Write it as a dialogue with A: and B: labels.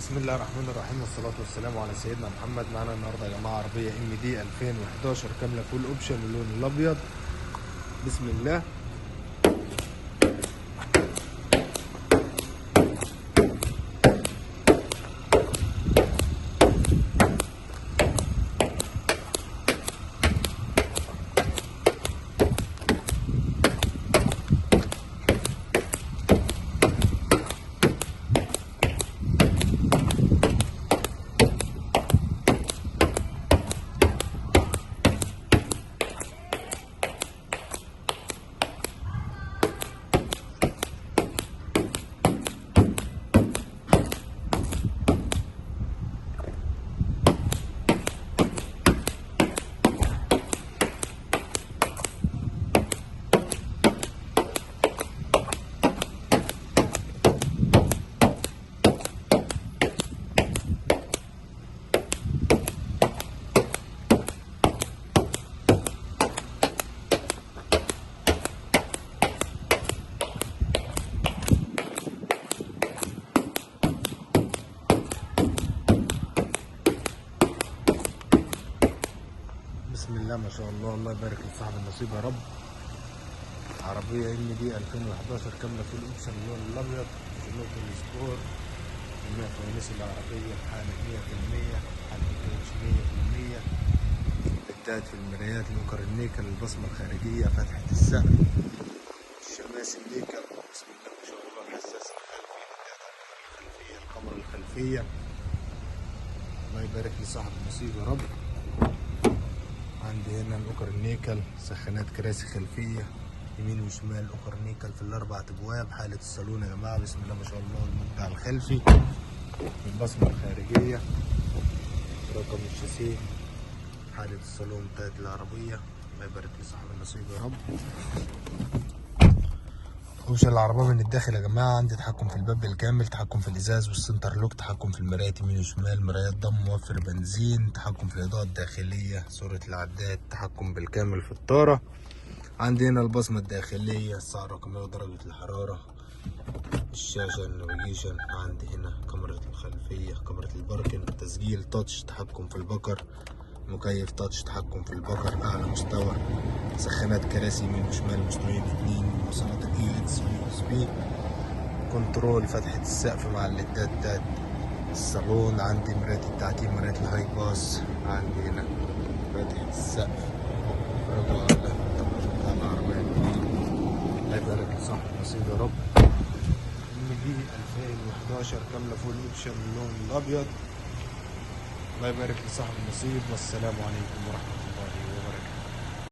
A: بسم الله الرحمن الرحيم والصلاة والسلام على سيدنا محمد. معانا النهارده يا جماعة عربية ام دي 2011 كاملة فول اوبشن اللون الأبيض. بسم الله. بسم الله ما شاء الله، الله يبارك لصاحب النصيب يا رب. عربية ام دي 2011 كاملة فول اوبشن اللون الأبيض، سلوك السبور، جميع فوانيس العربية بحالة 100%، حالة الكاوتش 100%، لتات في المرايات، لوكر النيكل، البصمة الخارجية، فتحة السقف، الشماس النيكل، بسم الله ما شاء الله، الحساس الخلفي، الخلفية، الكاميرا الخلفية. الله يبارك لصاحب النصيب يا رب. عندي هنا الاوكر النيكل، سخانات كراسي خلفيه يمين وشمال، اوكر نيكل في الاربع ابواب، حاله الصالون يا جماعه بسم الله ما شاء الله، المنتهى الخلفي، البصمه الخارجيه، رقم الشاسيه، حاله الصالون بتاعت العربيه. الله يبارك لصاحب النصيب يا رب. اوبشن العربيه من الداخل يا جماعه، عندي تحكم في الباب بالكامل، تحكم في الازاز والسنتر لوك، تحكم في المرايات يمين وشمال، مرايات ضم، موفر بنزين، تحكم في الاضاءه الداخليه، صوره العداد، تحكم بالكامل في الطاره. عندي هنا البصمه الداخليه، الساعه الرقميه ودرجه الحراره، الشاشه النافيجيشن، عندي هنا كاميرا الخلفيه، كاميرا الباركن، تسجيل تاتش، تحكم في البكر، مكيف تاتش، تحكم في البكر اعلى مستوى، سخانات كراسي يمين وشمال، مستويين اتنين، وصلات الاي اكس واليو اس بي، كنترول فتحة السقف مع الليدات بتاعت الصالون. عندي مراية التعتيم، مراية الهاي باس، عندي هنا فتحة السقف، رجوع على التقاط بتاع العربية. الله يبارك لصاحب النصيب يا رب. ام دي 2011 كاملة فول اوبشن اللون الأبيض. الله يبارك لصاحب النصيب، والسلام عليكم ورحمة الله.